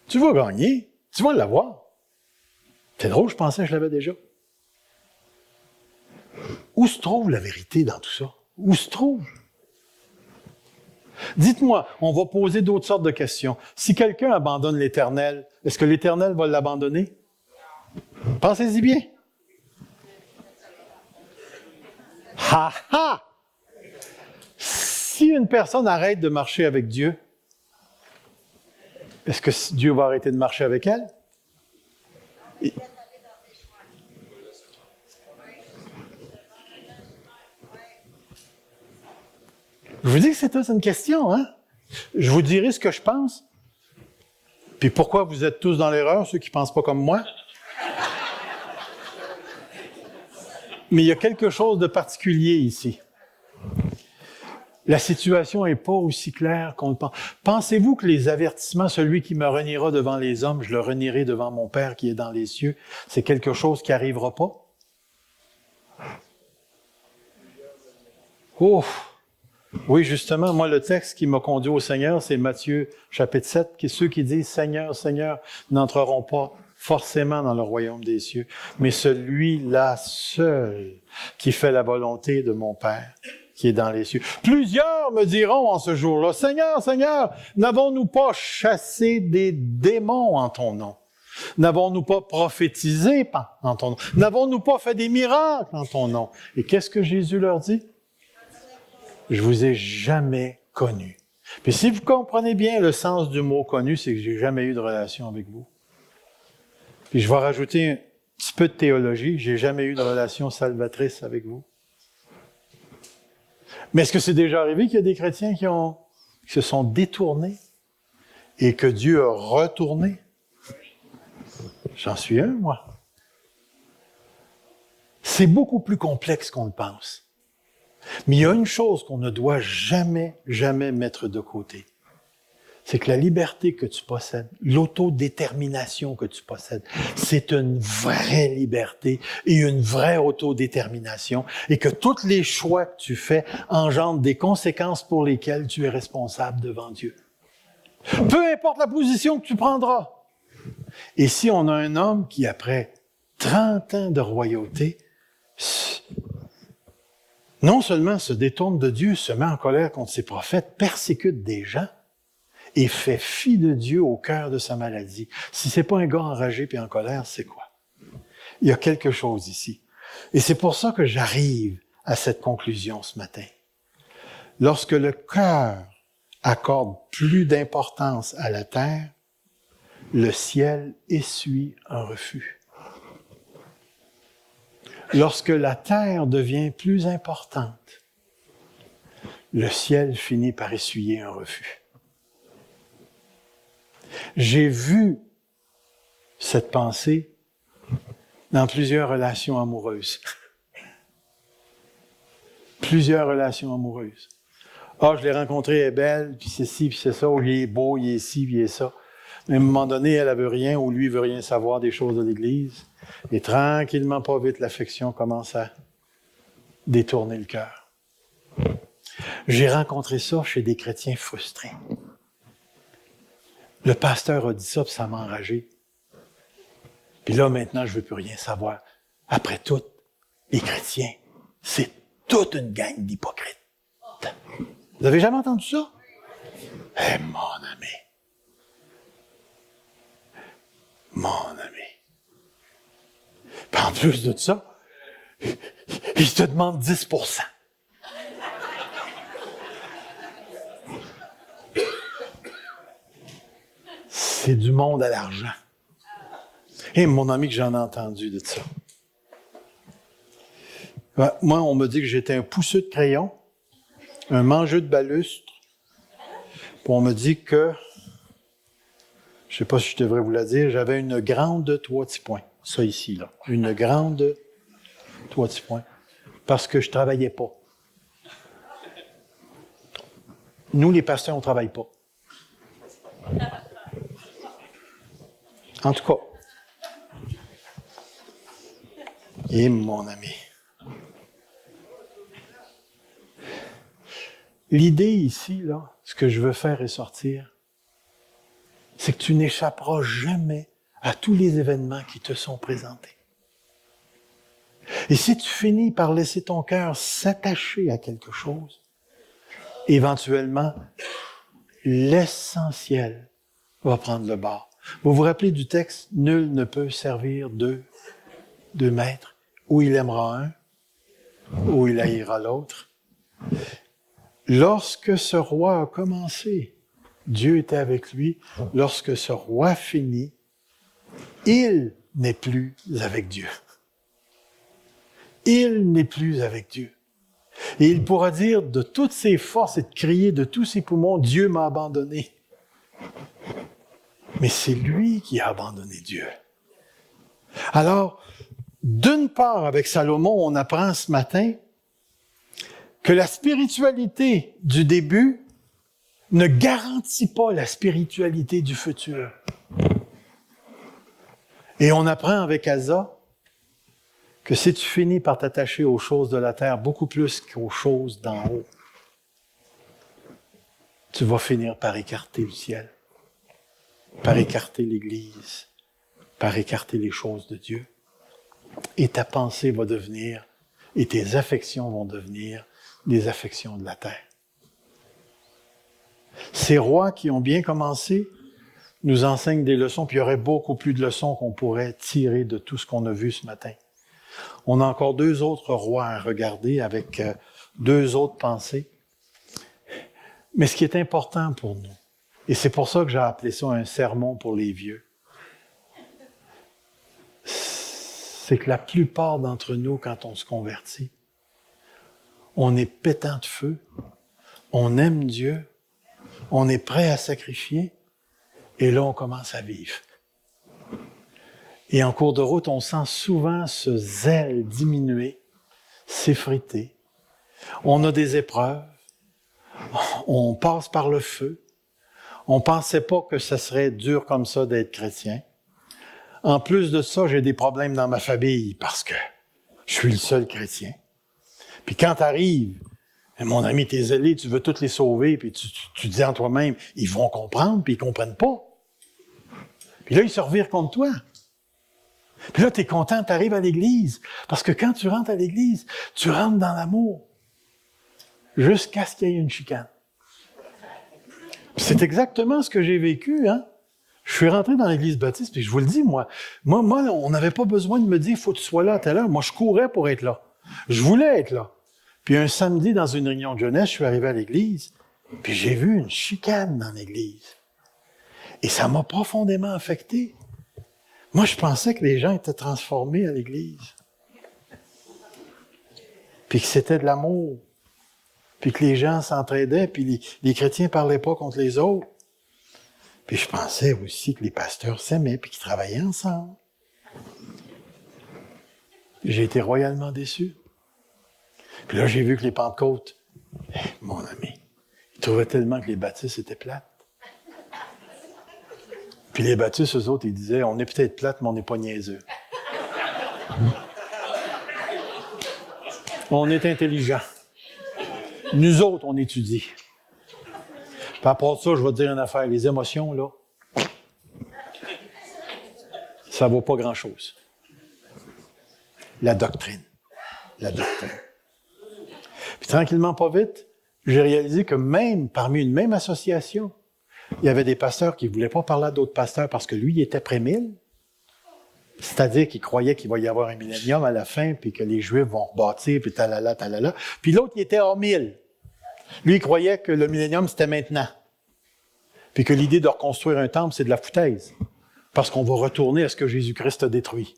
Speaker 1: tu vas gagner, tu vas l'avoir. C'est drôle, je pensais que je l'avais déjà. Où se trouve la vérité dans tout ça? Où se trouve? Dites-moi, on va poser d'autres sortes de questions. Si quelqu'un abandonne l'Éternel, est-ce que l'Éternel va l'abandonner? Pensez-y bien. Ha ha! Si une personne arrête de marcher avec Dieu, est-ce que Dieu va arrêter de marcher avec elle? Je vous dis que c'est tous une question, hein? Je vous dirai ce que je pense. Puis pourquoi vous êtes tous dans l'erreur, ceux qui ne pensent pas comme moi? Mais il y a quelque chose de particulier ici. La situation n'est pas aussi claire qu'on le pense. Pensez-vous que les avertissements, celui qui me reniera devant les hommes, je le renierai devant mon Père qui est dans les cieux, c'est quelque chose qui n'arrivera pas? Oh! Oui, justement, moi, le texte qui m'a conduit au Seigneur, c'est Matthieu, chapitre 7, qui est ceux qui disent « Seigneur, Seigneur » n'entreront pas forcément dans le royaume des cieux, mais celui-là seul qui fait la volonté de mon Père qui est dans les cieux. Plusieurs me diront en ce jour-là, « Seigneur, Seigneur, n'avons-nous pas chassé des démons en ton nom? N'avons-nous pas prophétisé en ton nom? N'avons-nous pas fait des miracles en ton nom? Et qu'est-ce que Jésus leur dit? Je vous ai jamais connu. Puis si vous comprenez bien le sens du mot connu, c'est que j'ai jamais eu de relation avec vous. Puis je vais rajouter un petit peu de théologie. J'ai jamais eu de relation salvatrice avec vous. Mais est-ce que c'est déjà arrivé qu'il y a des chrétiens qui se sont détournés et que Dieu a retourné? J'en suis un, moi. C'est beaucoup plus complexe qu'on le pense. Mais il y a une chose qu'on ne doit jamais, jamais mettre de côté. C'est que la liberté que tu possèdes, l'autodétermination que tu possèdes, c'est une vraie liberté et une vraie autodétermination et que tous les choix que tu fais engendrent des conséquences pour lesquelles tu es responsable devant Dieu. Peu importe la position que tu prendras. Et si on a un homme qui, après 30 ans de royauté, non seulement se détourne de Dieu, se met en colère contre ses prophètes, persécute des gens et fait fi de Dieu au cœur de sa maladie. Si c'est pas un gars enragé puis en colère, c'est quoi? Il y a quelque chose ici. Et c'est pour ça que j'arrive à cette conclusion ce matin. Lorsque le cœur accorde plus d'importance à la terre, le ciel essuie un refus. Lorsque la terre devient plus importante, le ciel finit par essuyer un refus. J'ai vu cette pensée dans plusieurs relations amoureuses. Plusieurs relations amoureuses. Ah, je l'ai rencontré, elle est belle, puis c'est ci, puis c'est ça, ou il est beau, il est ci, puis il est ça. Mais à un moment donné, elle veut rien, ou lui veut rien savoir des choses de l'Église. Et tranquillement, pas vite, l'affection commence à détourner le cœur. J'ai rencontré ça chez des chrétiens frustrés. Le pasteur a dit ça, puis ça m'a enragé. Puis là, maintenant, je ne veux plus rien savoir. Après tout, les chrétiens, c'est toute une gang d'hypocrites. Vous avez jamais entendu ça? Eh, mon ami. Mon ami. Puis en plus de ça, il te demande 10%. C'est du monde à l'argent. Et mon ami que j'en ai entendu de ça. Ouais, moi, on me dit que j'étais un pousseux de crayon, un mangeux de balustre. Puis on me dit que, je ne sais pas si je devrais vous la dire, j'avais une grande 3 petits points. Ça ici, là. Une grande 3 petits points. Parce que je ne travaillais pas. Nous, les pasteurs, on ne travaille pas. En tout cas. Et mon ami. L'idée ici, là, ce que je veux faire ressortir, c'est que tu n'échapperas jamais à tous les événements qui te sont présentés. Et si tu finis par laisser ton cœur s'attacher à quelque chose, éventuellement, l'essentiel va prendre le bord. Vous vous rappelez du texte « Nul ne peut servir deux maîtres, ou il aimera un, ou il haïra l'autre. » Lorsque ce roi a commencé, Dieu était avec lui. Lorsque ce roi finit, il n'est plus avec Dieu. Il n'est plus avec Dieu. Et il pourra dire de toutes ses forces et de crier de tous ses poumons, « Dieu m'a abandonné. » Mais c'est lui qui a abandonné Dieu. Alors, d'une part, avec Salomon, on apprend ce matin que la spiritualité du début ne garantit pas la spiritualité du futur. Et on apprend avec Asa que si tu finis par t'attacher aux choses de la terre beaucoup plus qu'aux choses d'en haut, tu vas finir par écarter le ciel, par écarter l'Église, par écarter les choses de Dieu. Et ta pensée va devenir, et tes affections vont devenir des affections de la terre. Ces rois qui ont bien commencé nous enseigne des leçons, puis il y aurait beaucoup plus de leçons qu'on pourrait tirer de tout ce qu'on a vu ce matin. On a encore 2 autres rois à regarder avec 2 autres pensées. Mais ce qui est important pour nous, et c'est pour ça que j'ai appelé ça un sermon pour les vieux, c'est que la plupart d'entre nous, quand on se convertit, on est pétant de feu, on aime Dieu, on est prêt à sacrifier, et là, on commence à vivre. Et en cours de route, on sent souvent ce zèle diminuer, s'effriter. On a des épreuves, on passe par le feu. On pensait pas que ça serait dur comme ça d'être chrétien. En plus de ça, j'ai des problèmes dans ma famille parce que je suis le seul chrétien. Puis quand tu arrives, mon ami, t'es zélé, tu veux tous les sauver, puis tu dis en toi-même, ils vont comprendre, puis ils comprennent pas. Puis là, ils se revirent contre toi. Puis là, tu es content, tu arrives à l'Église. Parce que quand tu rentres à l'Église, tu rentres dans l'amour. Jusqu'à ce qu'il y ait une chicane. C'est exactement ce que j'ai vécu, hein. Je suis rentré dans l'Église baptiste, puis je vous le dis, moi, on n'avait pas besoin de me dire, il faut que tu sois là à telle heure. Moi, je courais pour être là. Je voulais être là. Puis un samedi, dans une réunion de jeunesse, je suis arrivé à l'Église, puis j'ai vu une chicane dans l'Église. Et ça m'a profondément affecté. Moi, je pensais que les gens étaient transformés à l'Église. Puis que c'était de l'amour. Puis que les gens s'entraidaient, puis les chrétiens ne parlaient pas contre les autres. Puis je pensais aussi que les pasteurs s'aimaient, puis qu'ils travaillaient ensemble. J'ai été royalement déçu. Puis là, j'ai vu que les Pentecôtes, mon ami, ils trouvaient tellement que les baptistes étaient plates. Puis les baptistes, eux autres, ils disaient, on est peut-être plates, mais on n'est pas niaiseux. On est intelligents. Nous autres, on étudie. Puis à part ça, je vais te dire une affaire. Les émotions, là, ça ne vaut pas grand-chose. La doctrine. La doctrine. Puis tranquillement, pas vite, j'ai réalisé que même parmi une même association, il y avait des pasteurs qui ne voulaient pas parler à d'autres pasteurs parce que lui, il était pré-mille. C'est-à-dire qu'il croyait qu'il va y avoir un millénium à la fin, puis que les Juifs vont rebâtir, puis talala, talala. Puis l'autre, il était hors mille. Lui, il croyait que le millénium, c'était maintenant. Puis que l'idée de reconstruire un temple, c'est de la foutaise. Parce qu'on va retourner à ce que Jésus-Christ a détruit.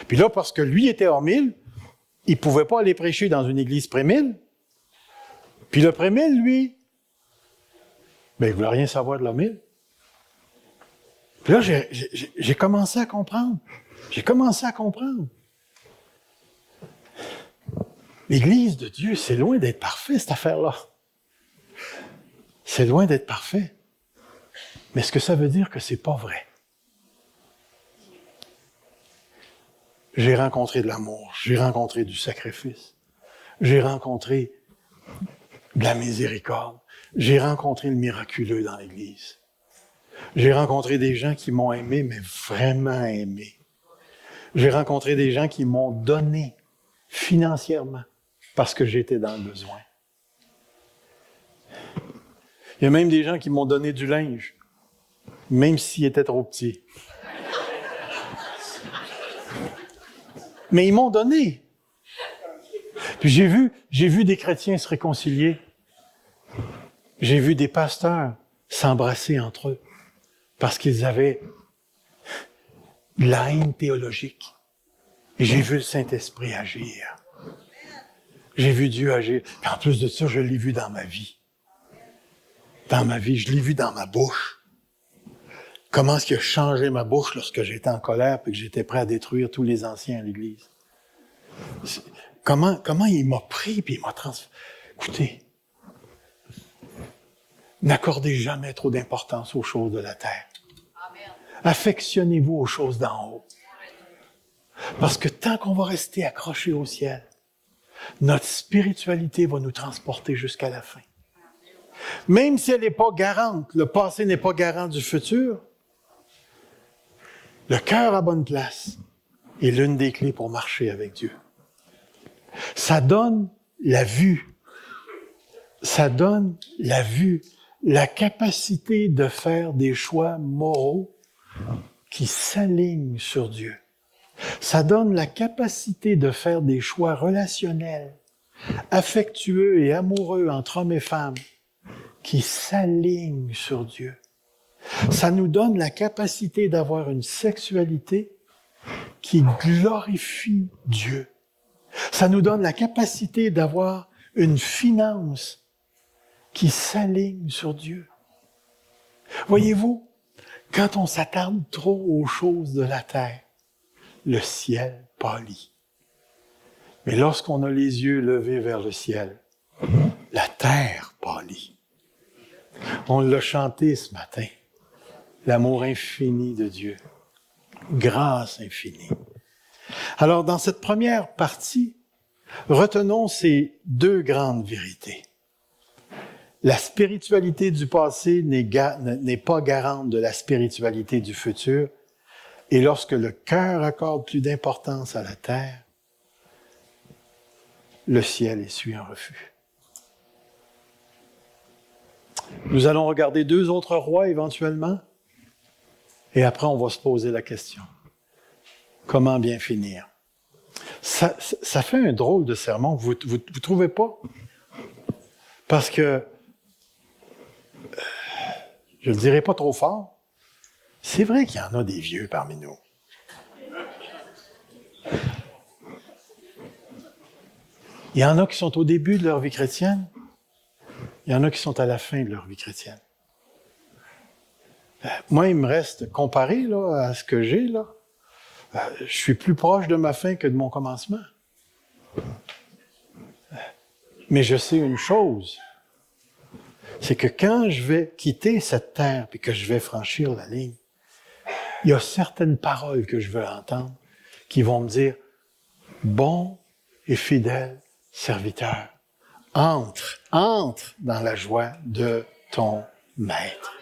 Speaker 1: Puis là, parce que lui était hors mille, il ne pouvait pas aller prêcher dans une église pré-mille. Puis le pré-mille, lui, il ne voulait rien savoir de l'hors mille. Puis là, j'ai commencé à comprendre. J'ai commencé à comprendre. L'Église de Dieu, c'est loin d'être parfait, cette affaire-là. C'est loin d'être parfait. Mais est-ce que ça veut dire que c'est pas vrai? J'ai rencontré de l'amour, j'ai rencontré du sacrifice, j'ai rencontré de la miséricorde, j'ai rencontré le miraculeux dans l'Église. J'ai rencontré des gens qui m'ont aimé, mais vraiment aimé. J'ai rencontré des gens qui m'ont donné financièrement parce que j'étais dans le besoin. Il y a même des gens qui m'ont donné du linge, même s'il était trop petit. Mais ils m'ont donné. Puis j'ai vu des chrétiens se réconcilier. J'ai vu des pasteurs s'embrasser entre eux parce qu'ils avaient de la haine théologique. Et j'ai vu le Saint-Esprit agir. J'ai vu Dieu agir. Puis en plus de ça, je l'ai vu dans ma vie. Dans ma vie, je l'ai vu dans ma bouche. Comment est-ce qu'il a changé ma bouche lorsque j'étais en colère et que j'étais prêt à détruire tous les anciens à l'Église? Comment il m'a pris et il m'a transformé. Écoutez, n'accordez jamais trop d'importance aux choses de la terre. Amen. Affectionnez-vous aux choses d'en haut. Parce que tant qu'on va rester accroché au ciel, notre spiritualité va nous transporter jusqu'à la fin. Même si elle n'est pas garante, le passé n'est pas garant du futur, le cœur à bonne place est l'une des clés pour marcher avec Dieu. Ça donne la vue. Ça donne la vue la capacité de faire des choix moraux qui s'alignent sur Dieu. Ça donne la capacité de faire des choix relationnels, affectueux et amoureux entre hommes et femmes qui s'alignent sur Dieu. Ça nous donne la capacité d'avoir une sexualité qui glorifie Dieu. Ça nous donne la capacité d'avoir une finance qui s'aligne sur Dieu. Voyez-vous, quand on s'attarde trop aux choses de la terre, le ciel pâlit. Mais lorsqu'on a les yeux levés vers le ciel, la terre pâlit. On l'a chanté ce matin. L'amour infini de Dieu. Grâce infinie. Alors, dans cette première partie, retenons ces deux grandes vérités. La spiritualité du passé n'est pas garante de la spiritualité du futur. Et lorsque le cœur accorde plus d'importance à la terre, le ciel essuie un refus. Nous allons regarder 2 autres rois éventuellement, et après on va se poser la question. Comment bien finir? Ça fait un drôle de sermon, vous trouvez pas? Parce que, je ne le dirai pas trop fort, c'est vrai qu'il y en a des vieux parmi nous. Il y en a qui sont au début de leur vie chrétienne, il y en a qui sont à la fin de leur vie chrétienne. Moi, il me reste, comparé là, à ce que j'ai, là, je suis plus proche de ma fin que de mon commencement. Mais je sais une chose, c'est que quand je vais quitter cette terre et que je vais franchir la ligne, il y a certaines paroles que je veux entendre qui vont me dire « Bon et fidèle serviteur, entre dans la joie de ton maître. »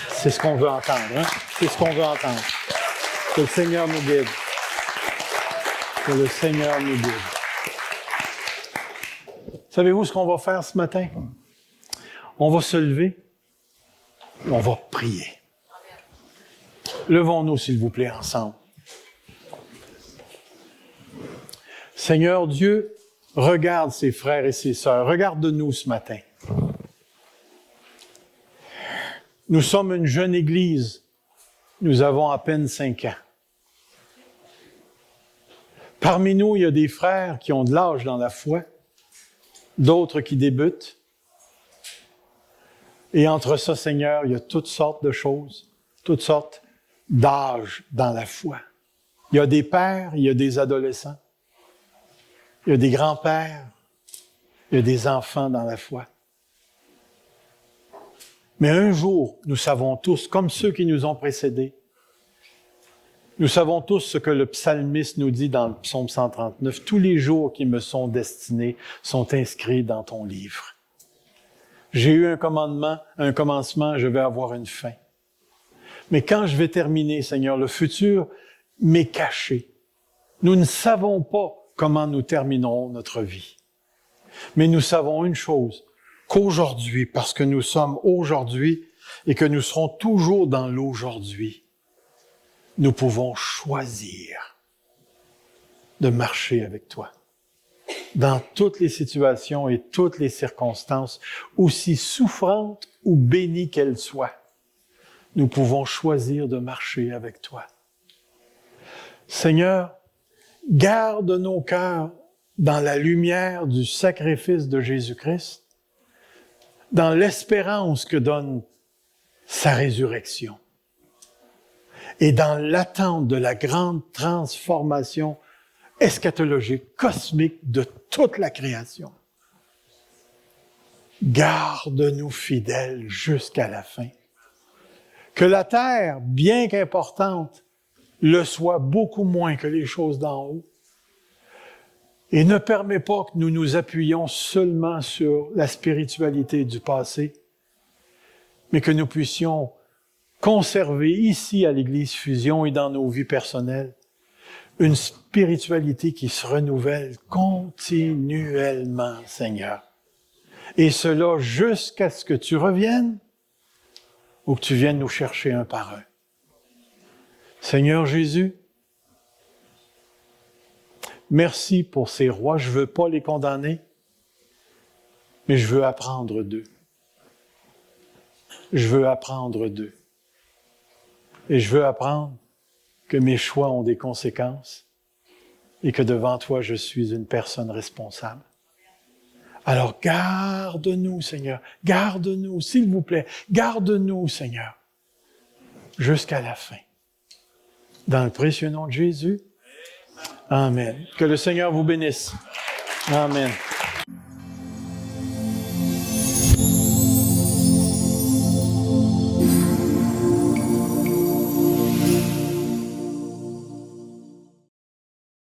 Speaker 1: C'est ce qu'on veut entendre, hein? C'est ce qu'on veut entendre. Que le Seigneur nous guide. Que le Seigneur nous guide. Savez-vous ce qu'on va faire ce matin? On va se lever, on va prier. Levons-nous, s'il vous plaît, ensemble. Seigneur Dieu, regarde ses frères et ses sœurs. Regarde-nous ce matin. Nous sommes une jeune Église. Nous avons à peine 5 ans. Parmi nous, il y a des frères qui ont de l'âge dans la foi, d'autres qui débutent. Et entre ça, Seigneur, il y a toutes sortes de choses, toutes sortes d'âges dans la foi. Il y a des pères, il y a des adolescents, il y a des grands-pères, il y a des enfants dans la foi. Mais un jour, nous savons tous, comme ceux qui nous ont précédés, nous savons tous ce que le psalmiste nous dit dans le psaume 139. Tous les jours qui me sont destinés sont inscrits dans ton livre. J'ai eu un commencement, je vais avoir une fin. Mais quand je vais terminer, Seigneur, le futur m'est caché. Nous ne savons pas comment nous terminerons notre vie. Mais nous savons une chose, qu'aujourd'hui, parce que nous sommes aujourd'hui et que nous serons toujours dans l'aujourd'hui, nous pouvons choisir de marcher avec toi. Dans toutes les situations et toutes les circonstances, aussi souffrantes ou bénies qu'elles soient, nous pouvons choisir de marcher avec toi. Seigneur, garde nos cœurs dans la lumière du sacrifice de Jésus-Christ, dans l'espérance que donne sa résurrection et dans l'attente de la grande transformation eschatologique, cosmique de toute la création. Garde-nous fidèles jusqu'à la fin. Que la terre, bien qu'importante, le soit beaucoup moins que les choses d'en haut. Et ne permets pas que nous nous appuyions seulement sur la spiritualité du passé, mais que nous puissions conserver ici à l'Église Fusion et dans nos vies personnelles une spiritualité qui se renouvelle continuellement, Seigneur, Et cela jusqu'à ce que tu reviennes ou que tu viennes nous chercher un par un. Seigneur Jésus, merci pour ces rois. Je ne veux pas les condamner, mais je veux apprendre d'eux. Je veux apprendre d'eux. Et je veux apprendre que mes choix ont des conséquences et que devant toi, je suis une personne responsable. Alors garde-nous, Seigneur. Garde-nous, s'il vous plaît. Garde-nous, Seigneur, jusqu'à la fin. Dans le précieux nom de Jésus. Amen. Que le Seigneur vous bénisse. Amen.